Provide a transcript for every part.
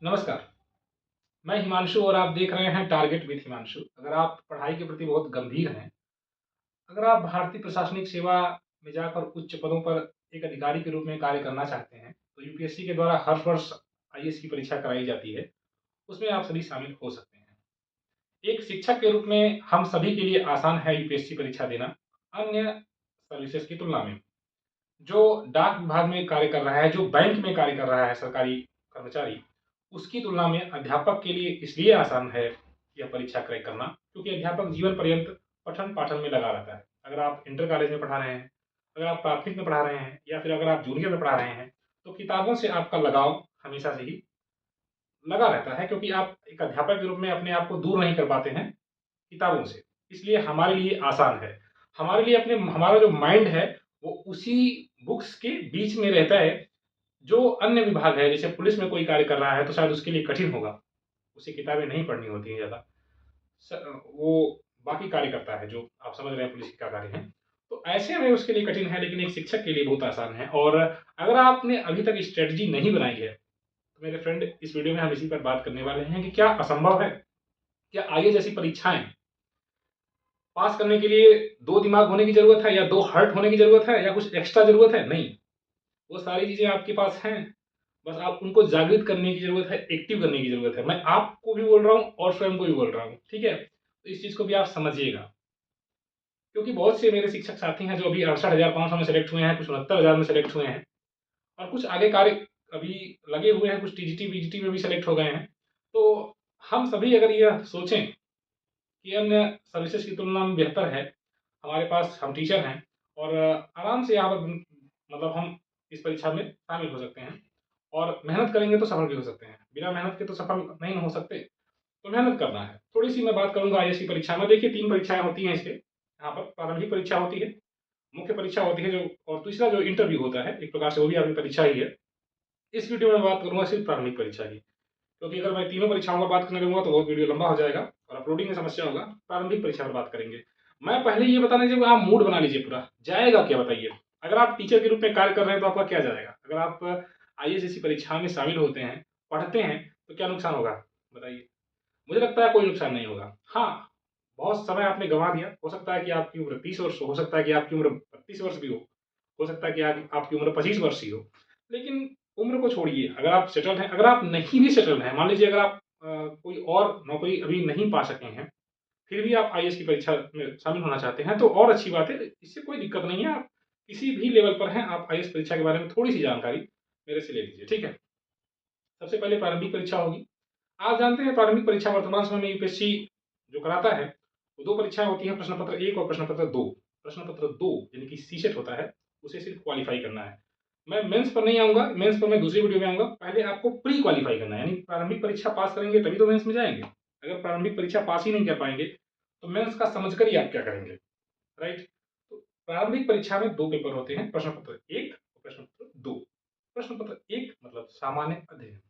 नमस्कार, मैं हिमांशु और आप देख रहे हैं टारगेट विद हिमांशु। अगर आप पढ़ाई के प्रति बहुत गंभीर हैं, अगर आप भारतीय प्रशासनिक सेवा में जाकर उच्च पदों पर एक अधिकारी के रूप में कार्य करना चाहते हैं, तो यूपीएससी के द्वारा हर वर्ष आईएएस की परीक्षा कराई जाती है, उसमें आप सभी शामिल हो सकते हैं। एक शिक्षक के रूप में हम सभी के लिए आसान है यूपीएससी परीक्षा देना, अन्य सर्विसेज की तुलना में। जो डाक विभाग में कार्य कर रहा है, जो बैंक में कार्य कर रहा है सरकारी कर्मचारी, उसकी तुलना में अध्यापक के लिए इसलिए आसान है यह परीक्षा क्रैक करना, क्योंकि अध्यापक जीवन पर्यंत पठन पाठन में लगा रहता है। अगर आप इंटर कॉलेज में पढ़ा रहे हैं, अगर आप प्राथमिक में पढ़ा रहे हैं या फिर अगर आप जूनियर में पढ़ा रहे हैं, तो किताबों से आपका लगाव हमेशा से ही लगा रहता है, क्योंकि आप एक अध्यापक के रूप में अपने आप को दूर नहीं कर पाते हैं किताबों से। इसलिए हमारे लिए आसान है। हमारे लिए अपने हमारा जो माइंड है वो उसी बुक्स के बीच में रहता है। जो अन्य विभाग है, जैसे पुलिस में कोई कार्य कर रहा है तो शायद उसके लिए कठिन होगा, उसे किताबें नहीं पढ़नी होती हैं ज़्यादा। वो बाकी कार्य करता है, जो आप समझ रहे हैं पुलिस का कार्य है, तो ऐसे में उसके लिए कठिन है, लेकिन एक शिक्षक के लिए बहुत आसान है। और अगर आपने अभी तक स्ट्रेटजी नहीं बनाई है, तो मेरे फ्रेंड, इस वीडियो में हम इसी पर बात करने वाले हैं कि क्या असंभव है, क्या आईए जैसी परीक्षाएं पास करने के लिए दो दिमाग होने की जरूरत है, या दो हार्ट होने की जरूरत है, या कुछ एक्स्ट्रा जरूरत है? नहीं, वो सारी चीजें आपके पास हैं। बस आप उनको जागृत करने की जरूरत है, एक्टिव करने की जरूरत है। मैं आपको भी बोल रहा हूँ और स्वयं को भी बोल रहा हूँ, ठीक है? तो इस चीज को भी आप समझिएगा, क्योंकि बहुत से मेरे शिक्षक साथी हैं जो अभी 68,500 में सेलेक्ट हुए हैं, कुछ 69,000 में सेलेक्ट हुए हैं, और कुछ आगे कार्य अभी लगे हुए हैं, कुछ टीजीटी बीजीटी में भी सेलेक्ट हो गए हैं। तो हम सभी अगर यह सोचें कि अन्य सर्विसेज की तुलना में बेहतर है, हमारे पास हम टीचर हैं, और आराम से यहाँ पर मतलब हम इस परीक्षा में शामिल हो सकते हैं, और मेहनत करेंगे तो सफल भी हो सकते हैं। बिना मेहनत के तो सफल नहीं हो सकते, तो मेहनत करना है। थोड़ी सी मैं बात करूंगा आईएएस की परीक्षा में। देखिए, 3 परीक्षाएं होती हैं इसके। यहाँ पर प्रारंभिक परीक्षा होती है, मुख्य परीक्षा होती है जो, और तीसरा जो इंटरव्यू होता है, एक प्रकार से वो भी आपकी परीक्षा ही है। इस वीडियो में बात करूंगा सिर्फ प्रारंभिक परीक्षा की, क्योंकि अगर मैं तीनों परीक्षाओं पर बात करने लगूंगा तो बहुत वीडियो लंबा हो जाएगा और अपलोडिंग में समस्या होगा। प्रारंभिक परीक्षा पर बात करेंगे। मैं पहले ये बताने दीजिए, आप मूड बना लीजिए पूरा। जाएगा क्या बताइए? अगर आप टीचर के रूप में कार्य कर रहे हैं तो आपका क्या जाएगा? अगर आप आईएएस जैसी परीक्षा में शामिल होते हैं, पढ़ते हैं, तो क्या नुकसान होगा बताइए? मुझे लगता है कोई नुकसान नहीं होगा। हाँ, बहुत समय आपने गंवा दिया। हो सकता है कि आपकी उम्र 30 वर्ष हो सकता है कि आपकी उम्र 32 वर्ष भी हो सकता है कि आपकी उम्र 25 वर्ष ही हो। लेकिन उम्र को छोड़िए, अगर आप सेटल हैं, अगर आप नहीं भी सेटल हैं, मान लीजिए अगर आप कोई और नौकरी अभी नहीं पा सके हैं, फिर भी आप आईएएस की परीक्षा में शामिल होना चाहते हैं, तो और अच्छी बात है, इससे कोई दिक्कत नहीं है। आप किसी भी लेवल पर हैं, आप आईएएस परीक्षा के बारे में थोड़ी सी जानकारी मेरे से ले लीजिए, ठीक है? सबसे पहले प्रारंभिक परीक्षा होगी। आप जानते हैं प्रारंभिक परीक्षा वर्तमान समय में यूपीएससी जो कराता है, वो 2 परीक्षाएँ होती हैं, प्रश्न पत्र 1 और प्रश्न पत्र 2। प्रश्न पत्र 2 यानी कि सीसेट होता है, उसे सिर्फ क्वालीफाई करना है। मैं मेंस पर नहीं आऊँगा, मेंस पर मैं दूसरी वीडियो में आऊँगा। पहले आपको प्री क्वालीफाई करना है, यानी प्रारंभिक परीक्षा पास करेंगे तभी तो मेंस में जाएँगे। अगर प्रारंभिक परीक्षा पास ही नहीं कर पाएँगे, तो मेंस का समझकर ही आप क्या करेंगे, राइट? तो प्रारंभिक परीक्षा में 2 पेपर होते हैं, प्रश्न पत्र 1 और प्रश्न पत्र 2। प्रश्न पत्र 1 मतलब सामान्य अध्ययन।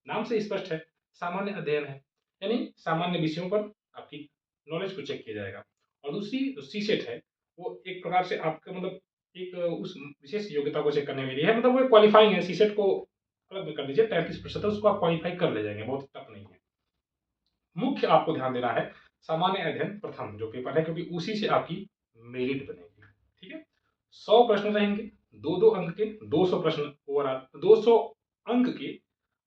नाम से स्पष्ट है, सामान्य अध्ययन है, यानी सामान्य विषयों पर आपकी नॉलेज को चेक किया जाएगा। और दूसरी जो सीसेट है, वो एक प्रकार से आपका मतलब एक उस विशेष योग्यता को चेक करने के लिए है, मतलब वो क्वालिफाइंग है। सीसेट को अलग में कर दीजिए, 33% है, उसको आप क्वालिफाई कर ले जाएंगे, बहुत टफ नहीं है। मुख्य आपको ध्यान देना है सामान्य अध्ययन प्रथम जो पेपर है, क्योंकि उसी से आपकी मेरिट बनेगी, ठीक है? 100 प्रश्न रहेंगे, 2-2 अंक के, 200 प्रश्न ओवरऑल, 200 अंक के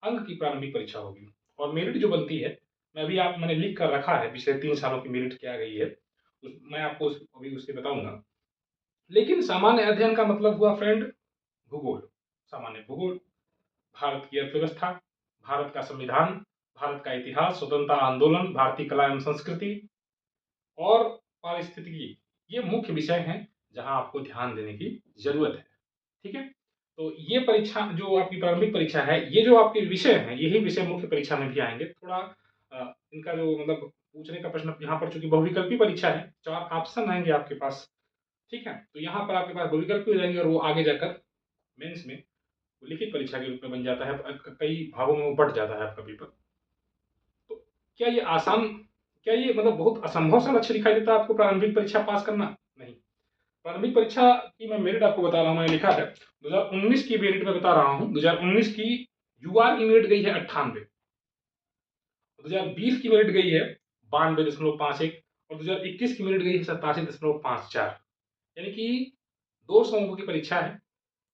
अंक की प्रारंभिक परीक्षा होगी। और मेरिट जो बनती है, मैंने लिख कर रखा है पिछले 3 सालों की मेरिट क्या गई है, मैं आपको अभी उसके बताऊंगा। लेकिन सामान्य अध्ययन का मतलब हुआ फ्रेंड भूगोल, सामान्य भूगोल, भारत की अर्थव्यवस्था, भारत का संविधान, भारत का इतिहास, स्वतंत्रता आंदोलन, भारतीय कला एवं संस्कृति और पारिस्थितिकी, ये मुख्य विषय हैं जहां आपको ध्यान देने की जरूरत है, ठीक है? तो ये परीक्षा जो आपकी प्रारंभिक परीक्षा है, ये जो आपके विषय हैं, यही विषय मुख्य परीक्षा में भी आएंगे। थोड़ा इनका जो मतलब पूछने का प्रश्न यहाँ पर, चूंकि बहुविकल्पी परीक्षा है, 4 ऑप्शन आएंगे आपके पास, ठीक है? तो यहाँ पर आपके पास बहुविकल्पी हो जाएंगे, और वो आगे जाकर मेंस में लिखित परीक्षा के रूप में बन जाता है। कई भागों में वो बढ़ जाता है आपका पेपर। तो क्या ये आसान, क्या ये मतलब बहुत असंभव सा लक्ष्य दिखाई देता है आपको प्रारंभिक परीक्षा पास करना? नहीं। प्रारंभिक परीक्षा की मैं मेरिट आपको बता रहा हूँ, मैंने लिखा है 2019 की मेरिट में बता रहा हूँ। 2019 की यूआर की मेरिट गई है 98, 2020 की मेरिट गई है 92.51 और 2021 की मेरिट गई है 87.54। यानी कि 200 अंकों की परीक्षा है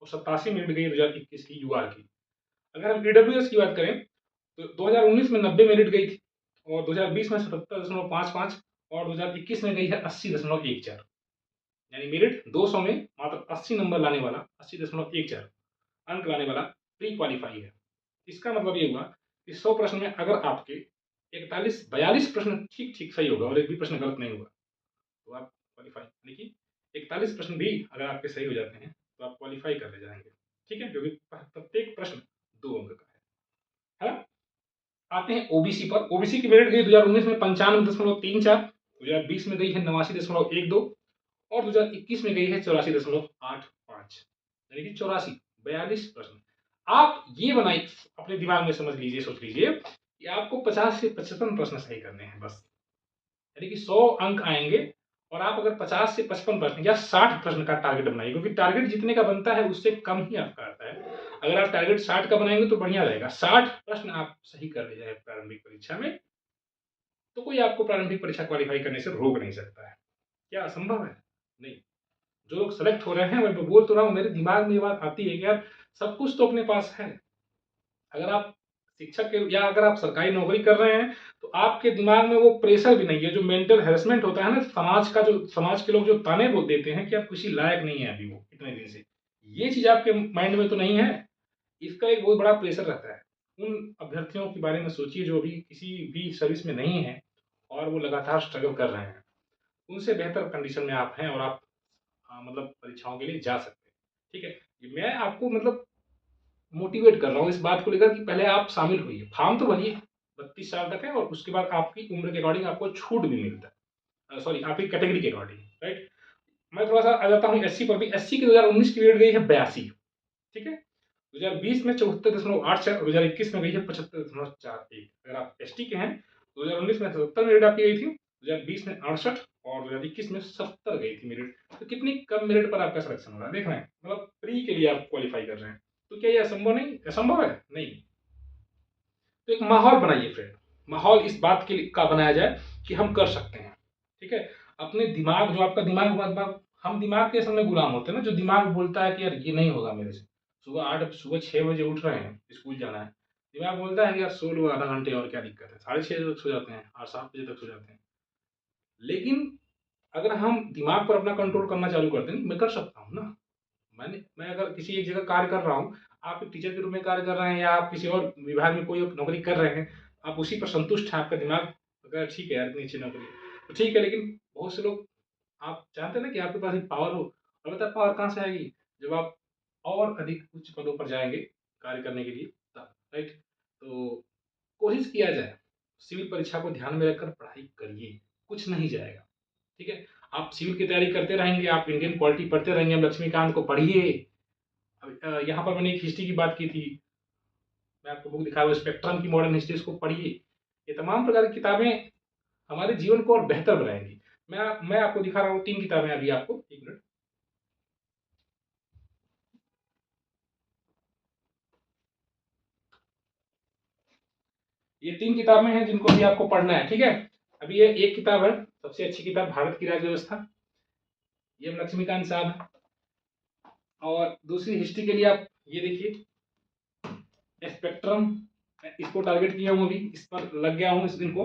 और 87 मिनट गई 2021 की यूआर की। अगर हम ईडब्ल्यूएस की बात करें तो 2019 में 90 मिनट गई थी और 2020 में 77.55 और 2021 में गई है 80.14। यानी मेरिट 200 में मात्र 80 नंबर लाने वाला 80.14 अंक लाने वाला प्री क्वालिफाई है। इसका मतलब ये हुआ कि 100 प्रश्न में अगर आपके 42 प्रश्न ठीक ठीक सही होगा और एक भी प्रश्न गलत नहीं होगा तो आप क्वालिफाई, यानी कि 41 प्रश्न भी अगर आपके सही हो जाते हैं तो आप क्वालिफाई कर ले जाएंगे। ठीक है, क्योंकि प्रत्येक प्रश्न 2 अंक का है। आते हैं ओबीसी पर। ओबीसी की मेरिट गई 2019 में 95.34, 2020 में गई है 89.12 और 2021 में गई है 84.85, यानी कि 42 प्रश्न। आप ये बनाइए, अपने दिमाग में समझ लीजिए, सोच लीजिए कि आपको 50 से 55 प्रश्न सही करने हैं बस, यानी कि 100 अंक आएंगे और आप अगर 50 से 55 प्रश्न या 60 प्रश्न का टारगेट बनाइए, क्योंकि टारगेट जितने का बनता है उससे कम ही आपका आता है। अगर आप टारगेट 60 का बनाएंगे तो बढ़िया रहेगा। 60 प्रश्न आप सही कर ले जाए प्रारंभिक परीक्षा में तो कोई आपको प्रारंभिक परीक्षा क्वालिफाई करने से रोक नहीं सकता है। क्या असंभव है? नहीं। जो लोग सेलेक्ट हो रहे हैं, मैं बोल तो रहा हूँ, मेरे दिमाग में ये बात आती है कि यार सब कुछ तो अपने पास है। अगर आप शिक्षक के या अगर आप सरकारी नौकरी कर रहे हैं तो आपके दिमाग में वो प्रेशर भी नहीं है, जो मेंटल हैरेसमेंट होता है ना समाज का, जो समाज के लोग जो ताने बोल देते हैं कि आप किसी लायक नहीं है अभी वो इतने दिन से, ये चीज आपके माइंड में तो नहीं है। इसका एक बहुत बड़ा प्रेशर रहता है। उन अभ्यर्थियों के बारे में सोचिए जो अभी किसी भी सर्विस में नहीं है और वो लगातार स्ट्रगल कर रहे हैं। उनसे बेहतर कंडीशन में आप हैं और आप मतलब परीक्षाओं के लिए जा सकते हैं। ठीक है, मैं आपको मतलब मोटिवेट कर रहा हूँ इस बात को लेकर कि पहले आप शामिल होइए, फॉर्म तो भरिए, 32 साल तक है और उसके बाद आपकी उम्र के अकॉर्डिंग आपको छूट भी मिलता है, सॉरी आपकी कैटेगरी के अकॉर्डिंग, राइट। मैं थोड़ा सा आ जाता हूँ एससी पर भी। एससी की 2019 की रेट गई है 82। ठीक है, 2020 में 74.84, 2021 में गई है 75.41। अगर आप एसटी के हैं 2019 में 77 मेरिट आपकी गई थी, 2020 में 68 और 2021 में 70 गई थी मेरिट। तो कितनी कम मेरिट पर आपका सिलेक्शन हो रहा है, देख रहे हैं, मतलब प्री के लिए आप क्वालिफाई कर रहे हैं। तो क्या ये असंभव नहीं, असंभव है? नहीं। तो एक माहौल बनाइए फ्रेंड, माहौल इस बात के लिए का बनाया जाए कि हम कर सकते हैं। ठीक है, अपने दिमाग, जो आपका दिमाग, हम दिमाग के समय गुलाम होते हैं ना, जो दिमाग बोलता है कि यार ये नहीं होगा मेरे से, सुबह 6 बजे उठ रहे हैं, स्कूल जाना है, दिमाग बोलता है कि यार सो लो आधा घंटे और क्या दिक्कत है, 6:30 बजे तक सो जाते हैं और 7 बजे तक सो जाते हैं। लेकिन अगर हम दिमाग पर अपना कंट्रोल करना चालू करते हैं, मैं कर सकता हूँ ना। मैं अगर किसी एक जगह कार्य कर रहा हूँ, आप एक टीचर के रूप में कार्य कर रहे हैं या आप किसी और विभाग में कोई नौकरी कर रहे हैं, आप उसी पर संतुष्ट हैं, आपका दिमाग अगर ठीक है यार इतनी अच्छी नौकरी तो ठीक है। लेकिन बहुत से लोग, आप चाहते हैं ना कि आपके पास एक पावर हो, और बता पावर कहाँ से आएगी, जब आप और अधिक उच्च पदों पर जाएंगे कार्य करने के लिए तब, राइट। तो कोशिश किया जाए, सिविल परीक्षा को ध्यान में रखकर पढ़ाई करिए, कुछ नहीं जाएगा। ठीक है, आप सिविल की तैयारी करते रहेंगे, आप इंडियन पॉलिटी पढ़ते रहेंगे, लक्ष्मीकांत को पढ़िए। यहाँ पर मैंने एक हिस्ट्री की बात की थी, मैं आपको बुक दिखा रहा हूँ स्पेक्ट्रम की मॉडर्न हिस्ट्री, इसको पढ़िए। ये तमाम प्रकार की किताबें हमारे जीवन को और बेहतर बनाएंगी। मैं आपको दिखा रहा हूँ 3 किताबें अभी आपको, एक मिनट। ये 3 किताबें हैं जिनको भी आपको पढ़ना है। ठीक है, अभी ये एक किताब है, सबसे अच्छी किताब भारत की राज्य व्यवस्था, ये लक्ष्मीकांत साहब है। और दूसरी हिस्ट्री के लिए आप ये देखिए स्पेक्ट्रम, इसको टारगेट किया हूँ, अभी इस पर लग गया हूँ इनको।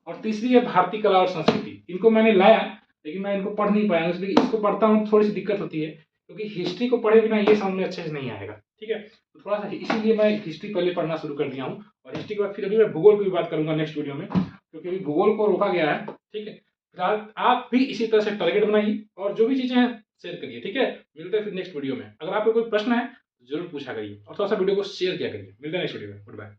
और तीसरी है भारतीय कला और संस्कृति, इनको मैंने लाया लेकिन मैं इनको पढ़ नहीं पाया, इसलिए इसको पढ़ता हूँ थोड़ी सी दिक्कत होती है, क्योंकि हिस्ट्री को पढ़े बिना ये समझ में अच्छे से नहीं आएगा। ठीक है, तो थोड़ा सा इसीलिए मैं हिस्ट्री पहले पढ़ना शुरू कर दिया हूँ, और हिस्ट्री के बाद फिर अभी मैं भूगोल की भी बात करूंगा नेक्स्ट वीडियो में, क्योंकि अभी भूगोल को रोका गया है। ठीक है, फिलहाल आप भी इसी तरह से टारगेट बनाइए और जो भी चीजें हैं शेयर करिए। ठीक है, मिलते हैं फिर नेक्स्ट वीडियो में। अगर आपको कोई प्रश्न है जरूर पूछा करिए और थोड़ा सा वीडियो को शेयर किया करिए। मिलते हैं नेक्स्ट वीडियो में, गुड बाय।